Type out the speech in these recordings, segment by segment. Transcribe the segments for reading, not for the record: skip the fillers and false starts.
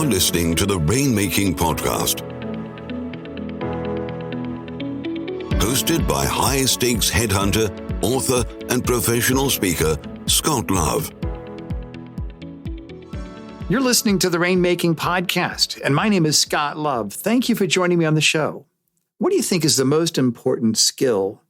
You're listening to the Rainmaking Podcast, hosted by high-stakes headhunter, author, and professional speaker, Scott Love. You're listening to the Rainmaking Podcast, and my name is Scott Love. Thank you for joining me on the show. What do you think is the most important skill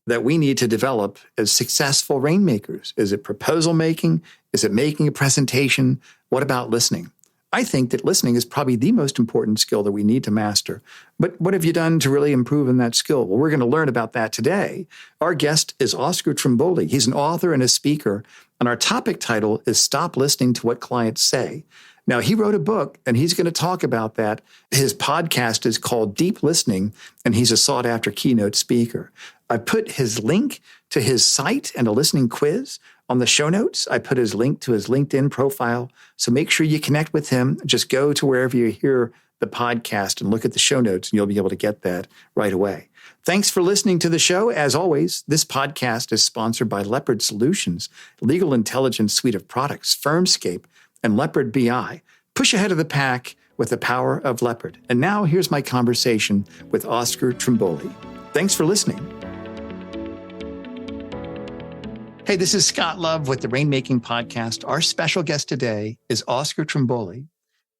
that we need to develop as successful rainmakers? Is it proposal making? Is it making a presentation? What about listening? I think that listening is probably the most important skill that we need to master. But what have you done to really improve in that skill? Well, we're going to learn about that today. Our guest is Oscar Trimboli. He's an author and a speaker, and our topic title is Stop Listening to What Clients Say. Now, he wrote a book, and he's going to talk about that. His podcast is called Deep Listening, and he's a sought-after keynote speaker. I put his link to his site and a listening quiz on the show notes. I put his link to his LinkedIn profile. So make sure you connect with him. Just go to wherever you hear the podcast and look at the show notes, and you'll be able to get that right away. Thanks for listening to the show. As always, this podcast is sponsored by Leopard Solutions, legal intelligence suite of products, Firmscape, and Leopard BI. Push ahead of the pack with the power of Leopard. And now here's my conversation with Oscar Trimboli. Thanks for listening. Hey, this is Scott Love with the Rainmaking Podcast. Our special guest today is Oscar Trimboli,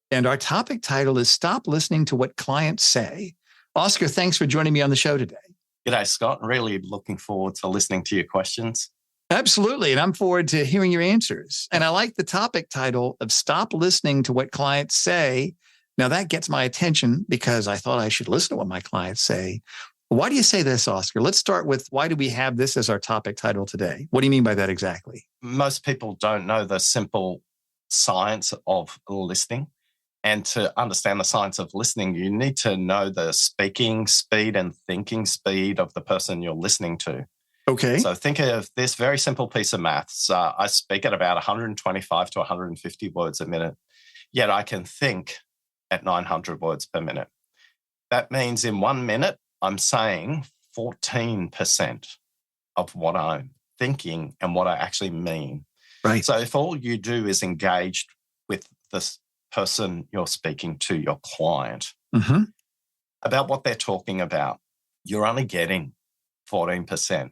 and our topic title is Stop Listening to What Clients Say. Oscar, thanks for joining me on the show today. G'day, Scott. Really looking forward to listening to your questions. Absolutely, and I'm forward to hearing your answers. And I like the topic title of Stop Listening to What Clients Say. Now, that gets my attention because I thought I should listen to what my clients say. Why do you say this, Oscar? Let's start with why do we have this as our topic title today? What do you mean by that exactly? Most people don't know the simple science of listening. And to understand the science of listening, you need to know the speaking speed and thinking speed of the person you're listening to. Okay. So think of this very simple piece of maths. I speak at about 125 to 150 words a minute, yet I can think at 900 words per minute. That means in 1 minute, I'm saying 14% of what I'm thinking and what I actually mean. Right. So if all you do is engage with this person you're speaking to, your client, about what they're talking about, you're only getting 14%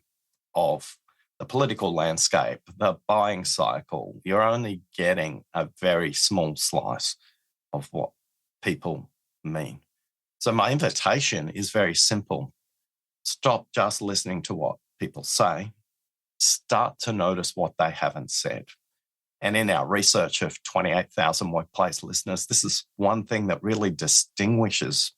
of the political landscape, the buying cycle. You're only getting a very small slice of what people mean. So my invitation is very simple. Stop just listening to what people say. Start to notice what they haven't said. And in our research of 28,000 workplace listeners, this is one thing that really distinguishes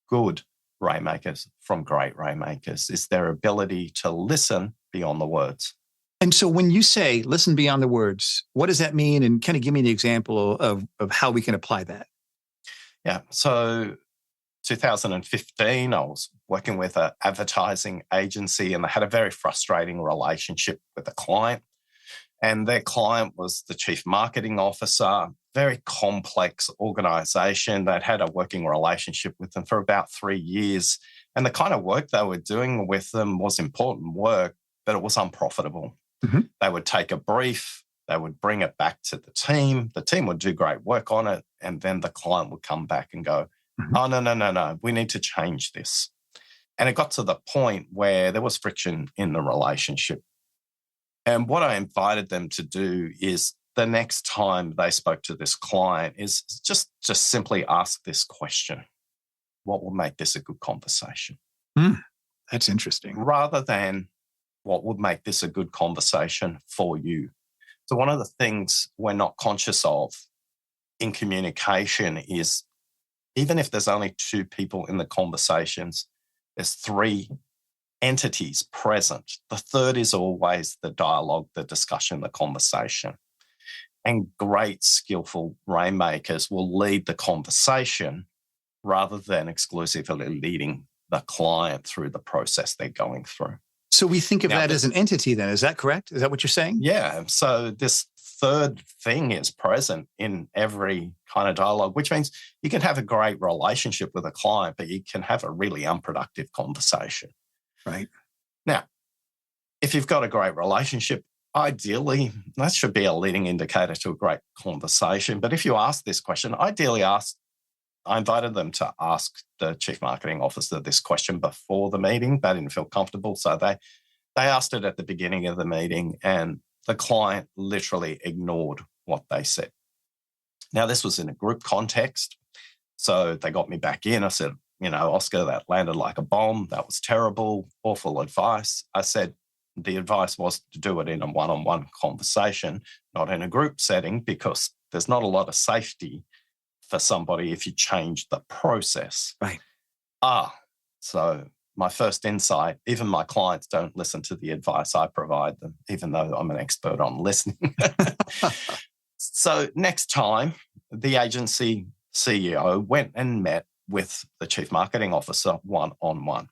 good rainmakers from great rainmakers, is their ability to listen beyond the words. And so when you say listen beyond the words, what does that mean? And kind of give me an example of how we can apply that. Yeah. So 2015, I was working with an advertising agency, and they had a very frustrating relationship with a client. And their client was the chief marketing officer, very complex organization. They'd had a working relationship with them for about 3 years. And the kind of work they were doing with them was important work, but it was unprofitable. They would take a brief, they would bring it back to the team would do great work on it, and then the client would come back and go, oh, no, we need to change this. And it got to the point where there was friction in the relationship. And what I invited them to do is the next time they spoke to this client is just simply ask this question: what will make this a good conversation? That's interesting. Rather than what would make this a good conversation for you. So one of the things we're not conscious of in communication is, even if there's only 2 people in the conversations, there's 3 entities present. The third is always the dialogue, the discussion, the conversation. And great, skillful rainmakers will lead the conversation rather than exclusively leading the client through the process they're going through. So we think of that as an entity then. Is that correct? Is that what you're saying? Yeah. So this third thing is present in every kind of dialogue, which means you can have a great relationship with a client, but you can have a really unproductive conversation. Right. Now, if you've got a great relationship, ideally, that should be a leading indicator to a great conversation. But if you ask this question, I invited them to ask the chief marketing officer this question before the meeting. They didn't feel comfortable, so they asked it at the beginning of the meeting, and the client literally ignored what they said. Now, this was in a group context, so they got me back in. I said, Oscar, that landed like a bomb. That was terrible, awful advice. I said, the advice was to do it in a one-on-one conversation, not in a group setting, because there's not a lot of safety for somebody if you change the process. Right. So my first insight, even my clients don't listen to the advice I provide them, even though I'm an expert on listening. So next time, the agency CEO went and met with the chief marketing officer one-on-one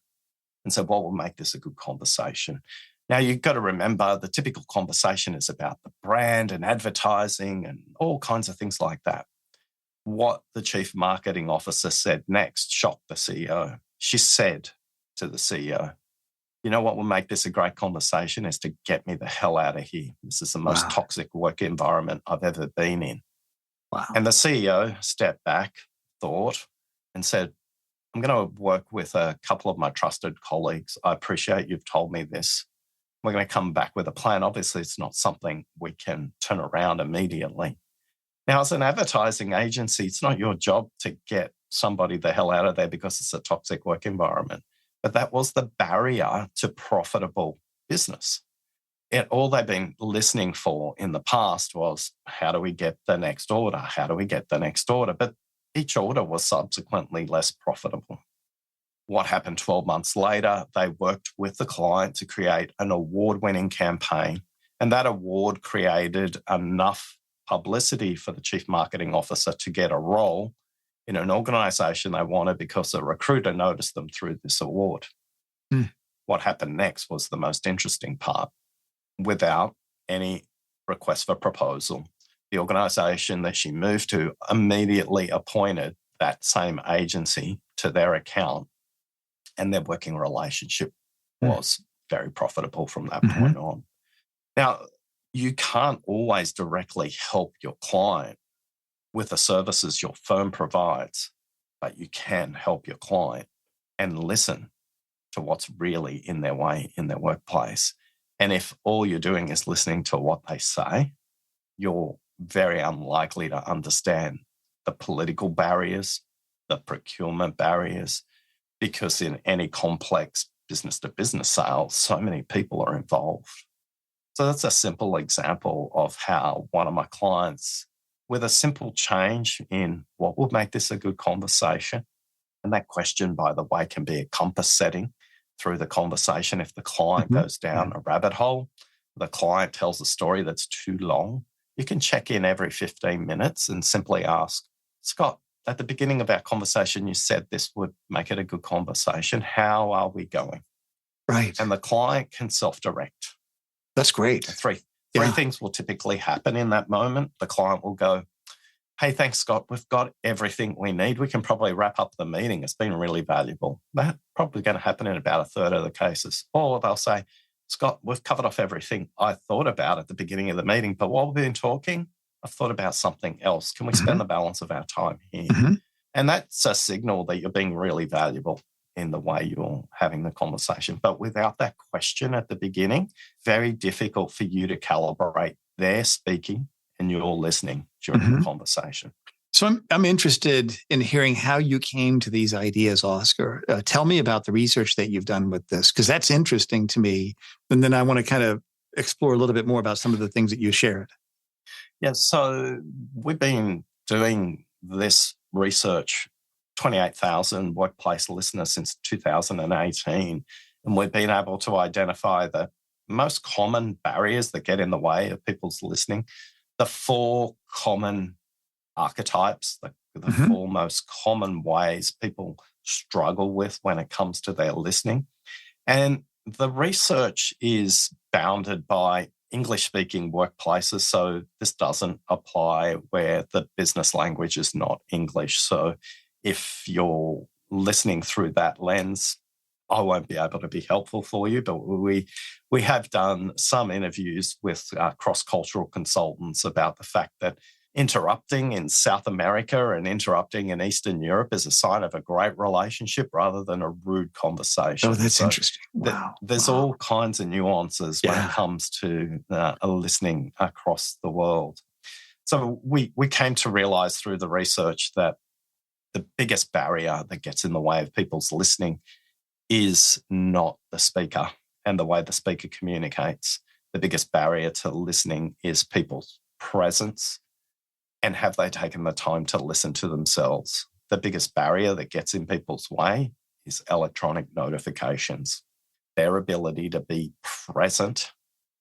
and said, what will make this a good conversation? Now, you've got to remember the typical conversation is about the brand and advertising and all kinds of things like that. What the chief marketing officer said next shocked the CEO. She said to the CEO, what will make this a great conversation is to get me the hell out of here. This is the most toxic work environment I've ever been in. Wow. And the CEO stepped back, thought, and said, I'm going to work with a couple of my trusted colleagues. I appreciate you've told me this. We're going to come back with a plan. Obviously, it's not something we can turn around immediately. Now, as an advertising agency, it's not your job to get somebody the hell out of there because it's a toxic work environment. But that was the barrier to profitable business. All they've been listening for in the past was, how do we get the next order? How do we get the next order? But each order was subsequently less profitable. What happened 12 months later? They worked with the client to create an award-winning campaign, and that award created enough publicity for the chief marketing officer to get a role in an organization they wanted because a recruiter noticed them through this award. What happened next was the most interesting part. Without any request for proposal, the organization that she moved to immediately appointed that same agency to their account, and their working relationship was very profitable from that point on. Now, you can't always directly help your client with the services your firm provides, but you can help your client and listen to what's really in their way in their workplace. And if all you're doing is listening to what they say, you're very unlikely to understand the political barriers, the procurement barriers, because in any complex business-to-business sales, so many people are involved. So that's a simple example of how one of my clients, with a simple change in what would make this a good conversation, and that question, by the way, can be a compass setting through the conversation. If the client goes down a rabbit hole, the client tells a story that's too long, you can check in every 15 minutes and simply ask, Scott, at the beginning of our conversation, you said this would make it a good conversation. How are we going? Right. And the client can self-direct. That's great. Three things will typically happen in that moment. The client will go, hey, thanks, Scott. We've got everything we need. We can probably wrap up the meeting. It's been really valuable. That's probably going to happen in about a third of the cases. Or they'll say, Scott, we've covered off everything I thought about at the beginning of the meeting, but while we've been talking, I've thought about something else. Can we spend the balance of our time here? And that's a signal that you're being really valuable in the way you're having the conversation. But without that question at the beginning, very difficult for you to calibrate their speaking and you're listening during the conversation. So I'm interested in hearing how you came to these ideas, Oscar. Tell me about the research that you've done with this, because that's interesting to me. And then I want to kind of explore a little bit more about some of the things that you shared. Yeah, so we've been doing this research, 28,000 workplace listeners since 2018, and we've been able to identify the most common barriers that get in the way of people's listening, the four common archetypes, the four most common ways people struggle with when it comes to their listening. And the research is bounded by English-speaking workplaces, so this doesn't apply where the business language is not English. So if you're listening through that lens, I won't be able to be helpful for you, but we have done some interviews with cross-cultural consultants about the fact that interrupting in South America and interrupting in Eastern Europe is a sign of a great relationship rather than a rude conversation. Oh, that's interesting. Wow. There's all kinds of nuances when it comes to listening across the world. So we came to realize through the research that the biggest barrier that gets in the way of people's listening is not the speaker and the way the speaker communicates. The biggest barrier to listening is people's presence. And have they taken the time to listen to themselves? The biggest barrier that gets in people's way is electronic notifications, their ability to be present.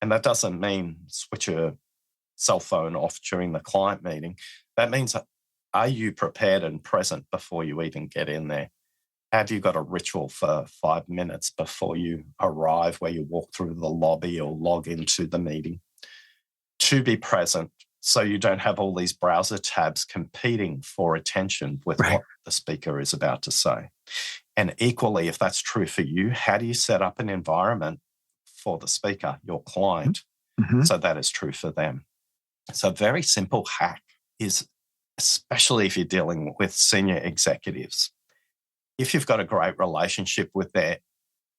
And that doesn't mean switch your cell phone off during the client meeting. That means, are you prepared and present before you even get in there? Have you got a ritual for 5 minutes before you arrive where you walk through the lobby or log into the meeting? To be present, so you don't have all these browser tabs competing for attention with what the speaker is about to say. And equally, if that's true for you, how do you set up an environment for the speaker, your client, so that is true for them? So a very simple hack is, especially if you're dealing with senior executives, if you've got a great relationship with their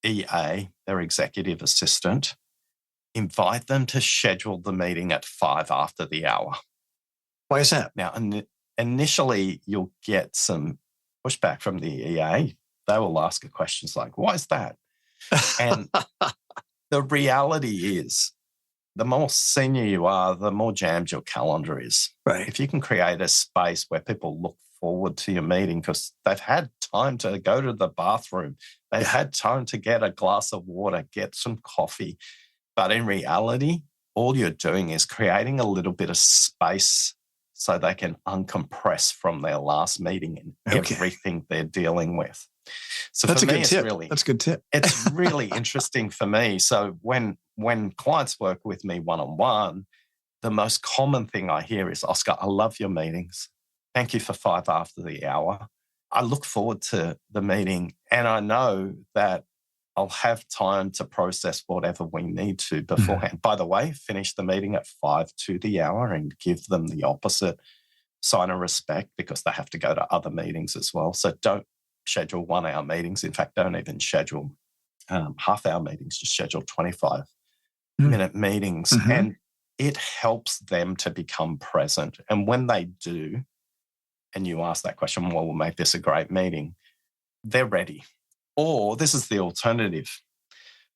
EA, their executive assistant, invite them to schedule the meeting at 5 after the hour. Why is that? Now, initially, you'll get some pushback from the EA. They will ask you questions like, why is that? And the reality is, the more senior you are, the more jammed your calendar is. Right. If you can create a space where people look forward to your meeting because they've had time to go to the bathroom, they've had time to get a glass of water, get some coffee. But in reality, all you're doing is creating a little bit of space so they can uncompress from their last meeting and everything they're dealing with. So that's for me, good tip. That's a good tip. It's really interesting for me. So when clients work with me one-on-one, the most common thing I hear is, Oscar, I love your meetings. Thank you for 5 after the hour. I look forward to the meeting and I know that I'll have time to process whatever we need to beforehand. By the way, finish the meeting at 5 to the hour and give them the opposite sign of respect because they have to go to other meetings as well. So don't schedule 1-hour meetings. In fact, don't even schedule half-hour meetings. Just schedule 25-minute meetings. And it helps them to become present. And when they do, and you ask that question, well, we'll make this a great meeting, they're ready. Or this is the alternative.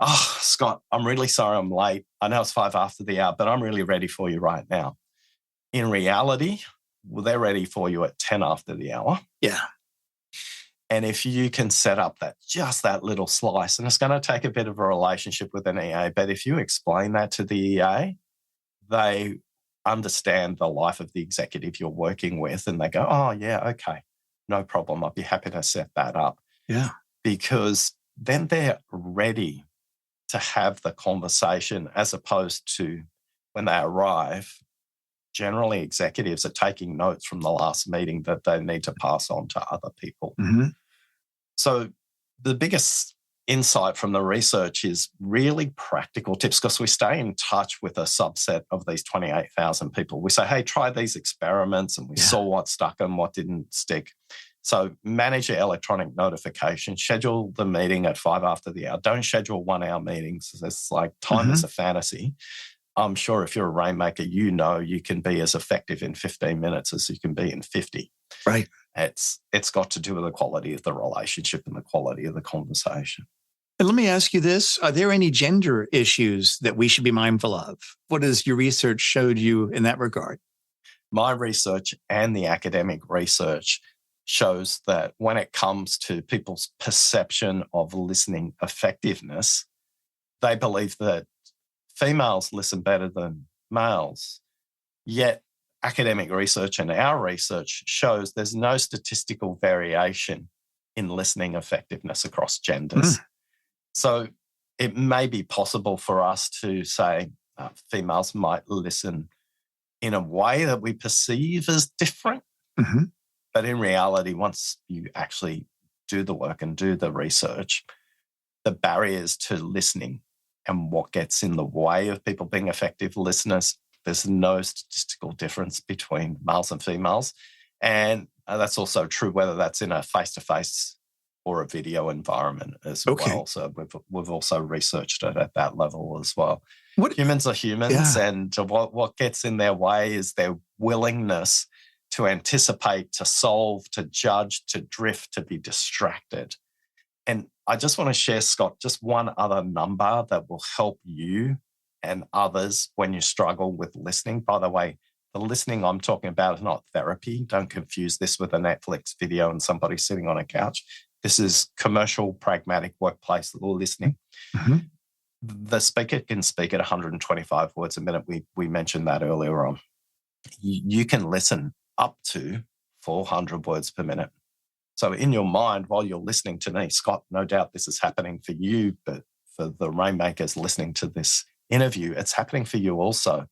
Oh, Scott, I'm really sorry I'm late. I know it's 5 after the hour, but I'm really ready for you right now. In reality, well, they're ready for you at 10 after the hour. Yeah. And if you can set up just that little slice, and it's going to take a bit of a relationship with an EA, but if you explain that to the EA, they understand the life of the executive you're working with and they go, oh, yeah, okay, no problem. I'd be happy to set that up. Yeah. Because then they're ready to have the conversation as opposed to when they arrive, generally executives are taking notes from the last meeting that they need to pass on to other people. So the biggest insight from the research is really practical tips because we stay in touch with a subset of these 28,000 people. We say, hey, try these experiments and we saw what stuck and what didn't stick. So manage your electronic notifications, schedule the meeting at 5 after the hour. Don't schedule 1-hour meetings. It's like time is a fantasy. I'm sure if you're a rainmaker, you know you can be as effective in 15 minutes as you can be in 50. Right. It's got to do with the quality of the relationship and the quality of the conversation. And let me ask you this. Are there any gender issues that we should be mindful of? What has your research showed you in that regard? My research and the academic research shows that when it comes to people's perception of listening effectiveness, they believe that females listen better than males. Yet academic research and our research shows there's no statistical variation in listening effectiveness across genders. So it may be possible for us to say females might listen in a way that we perceive as different. But in reality, once you actually do the work and do the research, the barriers to listening and what gets in the way of people being effective listeners. There's no statistical difference between males and females. And that's also true whether that's in a face-to-face or a video environment as well. So we've also researched it at that level as well. Humans are humans, and what gets in their way is their willingness to anticipate, to solve, to judge, to drift, to be distracted. And I just want to share, Scott, just one other number that will help you and others when you struggle with listening. By the way, the listening I'm talking about is not therapy. Don't confuse this with a Netflix video and somebody sitting on a couch. This is commercial, pragmatic workplace listening. Mm-hmm. The speaker can speak at 125 words a minute. We mentioned that earlier on. You can listen up to 400 words per minute. So in your mind, while you're listening to me, Scott, no doubt this is happening for you, but for the Rainmakers listening to this interview, it's happening for you also.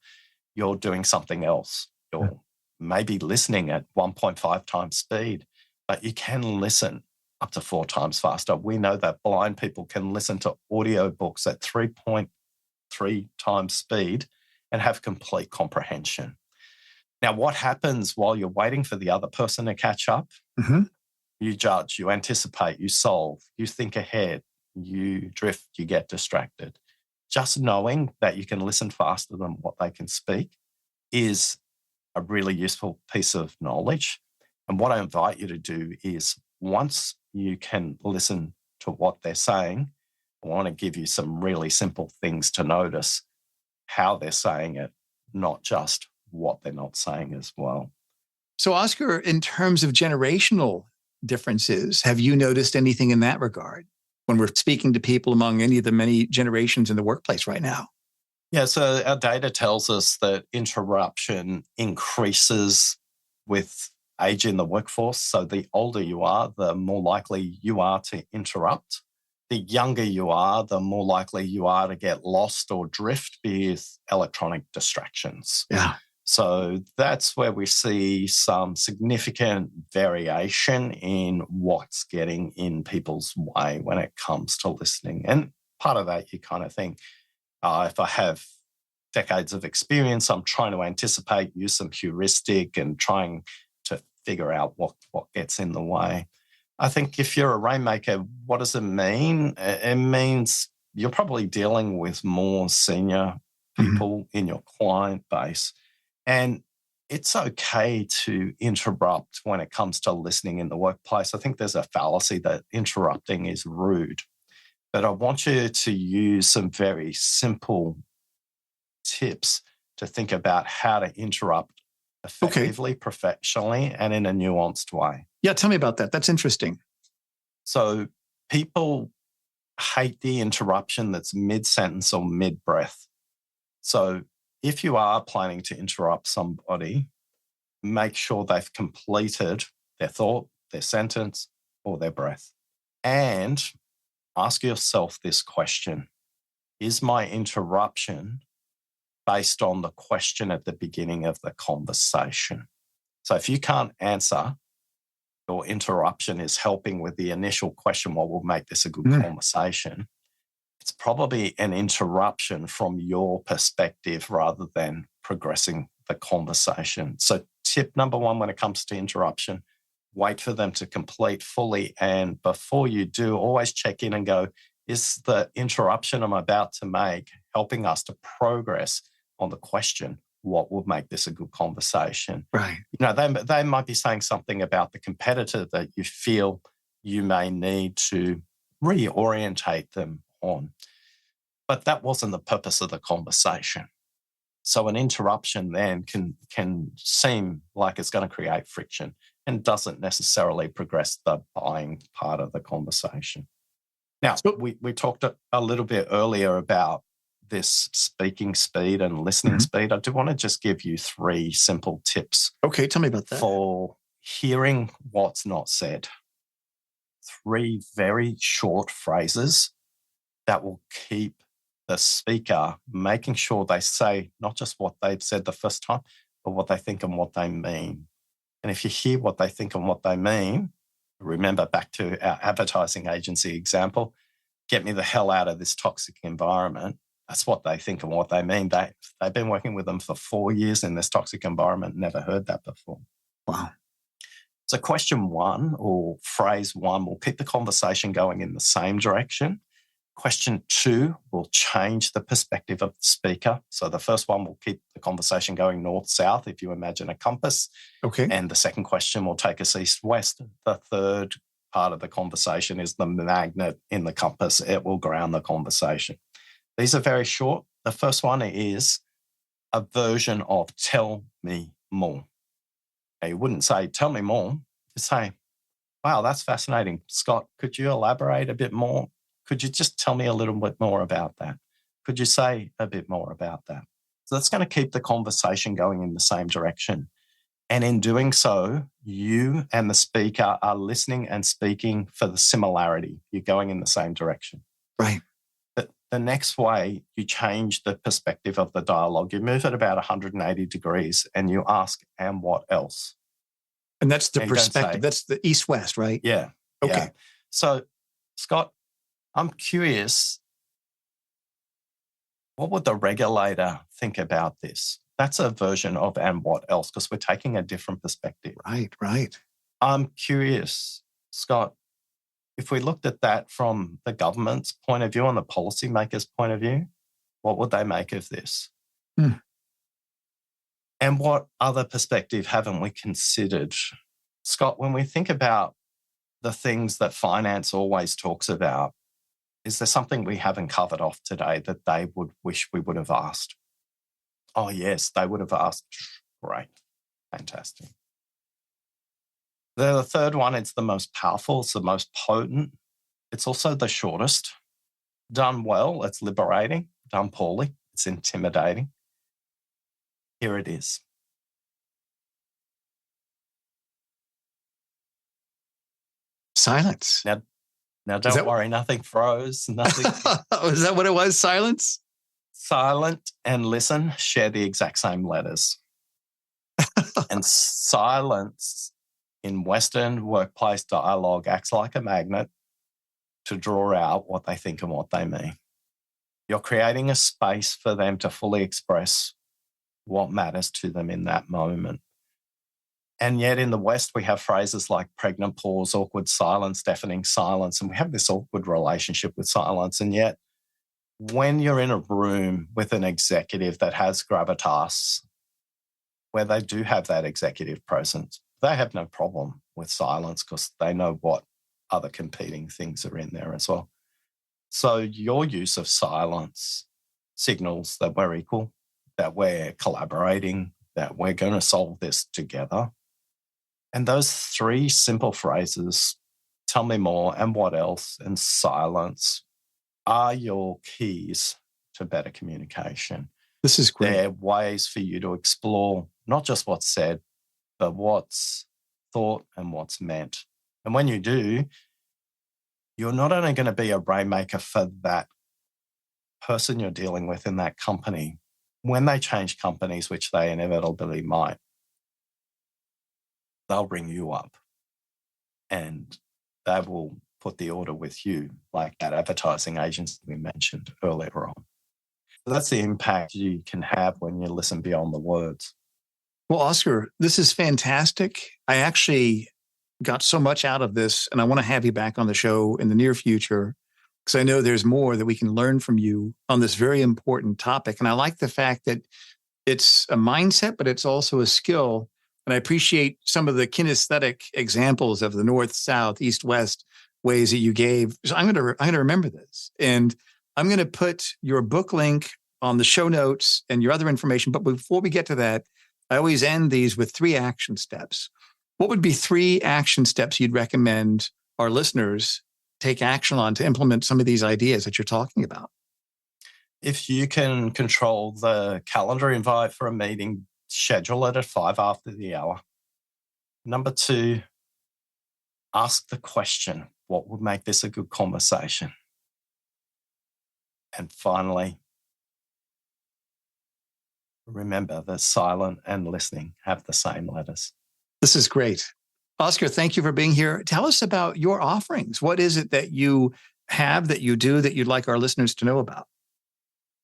You're doing something else. You're maybe listening at 1.5 times speed, but you can listen up to 4 times faster. We know that blind people can listen to audiobooks at 3.3 times speed and have complete comprehension. Now, what happens while you're waiting for the other person to catch up? Mm-hmm. You judge, you anticipate, you solve, you think ahead, you drift, you get distracted. Just knowing that you can listen faster than what they can speak is a really useful piece of knowledge. And what I invite you to do is, once you can listen to what they're saying, I want to give you some really simple things to notice how they're saying it, not just what they're not saying as well. So, Oscar, in terms of generational differences, have you noticed anything in that regard when we're speaking to people among any of the many generations in the workplace right now? Yeah, so our data tells us that interruption increases with age in the workforce. So the older you are, the more likely you are to interrupt. The younger you are, the more likely you are to get lost or drift with electronic distractions. Yeah. So that's where we see some significant variation in what's getting in people's way when it comes to listening. And part of that, you kind of think, if I have decades of experience, I'm trying to anticipate, use some heuristic and trying to figure out what gets in the way. I think if you're a rainmaker, what does it mean? It means you're probably dealing with more senior people in your client base. And it's okay to interrupt when it comes to listening in the workplace. I think there's a fallacy that interrupting is rude. But I want you to use some very simple tips to think about how to interrupt effectively, professionally, and in a nuanced way. Yeah, tell me about that. That's interesting. So people hate the interruption that's mid-sentence or mid-breath. So if you are planning to interrupt somebody, make sure they've completed their thought, their sentence, or their breath. And ask yourself this question: is my interruption based on the question at the beginning of the conversation? So if you can't answer, your interruption is helping with the initial question, what will make this a good conversation? It's probably an interruption from your perspective rather than progressing the conversation. So tip number 1 when it comes to interruption, wait for them to complete fully. And before you do, always check in and go, is the interruption I'm about to make helping us to progress on the question, what would make this a good conversation? Right. You know, they might be saying something about the competitor that you feel you may need to reorientate them on. But that wasn't the purpose of the conversation. So an interruption then can seem like it's going to create friction and doesn't necessarily progress the buying part of the conversation. Now, we talked a little bit earlier about this speaking speed and listening speed. I do want to just give you 3 simple tips. Okay, tell me about that. For hearing what's not said. 3 very short phrases that will keep the speaker making sure they say not just what they've said the first time, but what they think and what they mean. And if you hear what they think and what they mean, remember back to our advertising agency example, get me the hell out of this toxic environment. That's what they think and what they mean. They've been working with them for 4 years in this toxic environment, never heard that before. Wow. So question one or phrase one will keep the conversation going in the same direction. Question two will change the perspective of the speaker. So the first one will keep the conversation going north-south, if you imagine a compass. Okay. And the second question will take us east-west. The third part of the conversation is the magnet in the compass. It will ground the conversation. These are very short. The first one is a version of tell me more. Now, you wouldn't say, tell me more. You say, wow, that's fascinating. Scott, could you elaborate a bit more? Could you just tell me a little bit more about that? Could you say a bit more about that? So that's going to keep the conversation going in the same direction. And in doing so, you and the speaker are listening and speaking for the similarity. You're going in the same direction. Right. But the next way you change the perspective of the dialogue, you move it about 180 degrees and you ask, and what else? And that's the perspective. That's the east-west, right? Yeah. Okay. Yeah. So, Scott, I'm curious, what would the regulator think about this? That's a version of and what else, because we're taking a different perspective. Right. I'm curious, Scott, if we looked at that from the government's point of view and the policymakers' point of view, what would they make of this? And what other perspective haven't we considered? Scott, when we think about the things that finance always talks about, is there something we haven't covered off today that they would wish we would have asked? Oh, yes, they would have asked. Great. Fantastic. The third one, it's the most powerful, it's the most potent. It's also the shortest. Done well, it's liberating. Done poorly, it's intimidating. Here it is. Silence. Now, don't worry, nothing froze, nothing. Is that what it was? Silence? Silent and listen share the exact same letters. And silence in Western workplace dialogue acts like a magnet to draw out what they think and what they mean. You're creating a space for them to fully express what matters to them in that moment. And yet in the West, we have phrases like pregnant pause, awkward silence, deafening silence, and we have this awkward relationship with silence. And yet when you're in a room with an executive that has gravitas, where they do have that executive presence, they have no problem with silence because they know what other competing things are in there as well. So your use of silence signals that we're equal, that we're collaborating, that we're going to solve this together. And those three simple phrases, tell me more, and what else, and silence, are your keys to better communication. This is great. They're ways for you to explore not just what's said, but what's thought and what's meant. And when you do, you're not only going to be a rainmaker for that person you're dealing with in that company. When they change companies, which they inevitably might, they'll ring you up and they will put the order with you, like that advertising agency we mentioned earlier on. So that's the impact you can have when you listen beyond the words. Well, Oscar, this is fantastic. I actually got so much out of this, and I want to have you back on the show in the near future because I know there's more that we can learn from you on this very important topic. And I like the fact that it's a mindset, but it's also a skill. And I appreciate some of the kinesthetic examples of the north, south, east, west ways that you gave. So I'm going to remember this, and I'm going to put your book link on the show notes and your other information. But before we get to that, I always end these with 3 action steps. What would be 3 action steps you'd recommend our listeners take action on to implement some of these ideas that you're talking about? If you can control the calendar invite for a meeting, schedule it at 5 after the hour. Number 2, ask the question, what would make this a good conversation? And finally, remember that silent and listening have the same letters. This is great. Oscar, thank you for being here. Tell us about your offerings. What is it that you have that you do that you'd like our listeners to know about?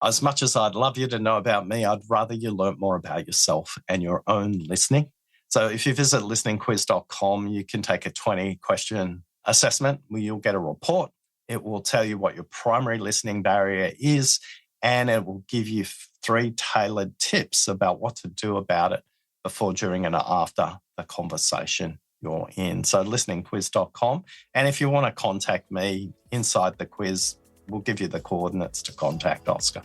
As much as I'd love you to know about me, I'd rather you learn more about yourself and your own listening. So if you visit listeningquiz.com, you can take a 20-question assessment where you'll get a report. It will tell you what your primary listening barrier is, and it will give you 3 tailored tips about what to do about it before, during, and after the conversation you're in. So listeningquiz.com. And if you want to contact me inside the quiz, we'll give you the coordinates to contact Oscar.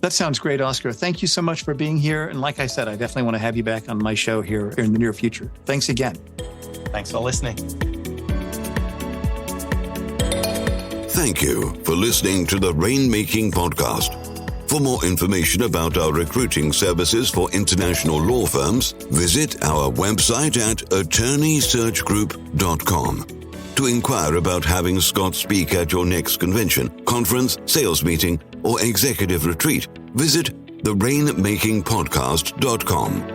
That sounds great, Oscar. Thank you so much for being here. And like I said, I definitely want to have you back on my show here in the near future. Thanks again. Thanks for listening. Thank you for listening to the Rainmaking Podcast. For more information about our recruiting services for international law firms, visit our website at attorneysearchgroup.com. To inquire about having Scott speak at your next convention, conference, sales meeting, or executive retreat, visit therainmakingpodcast.com.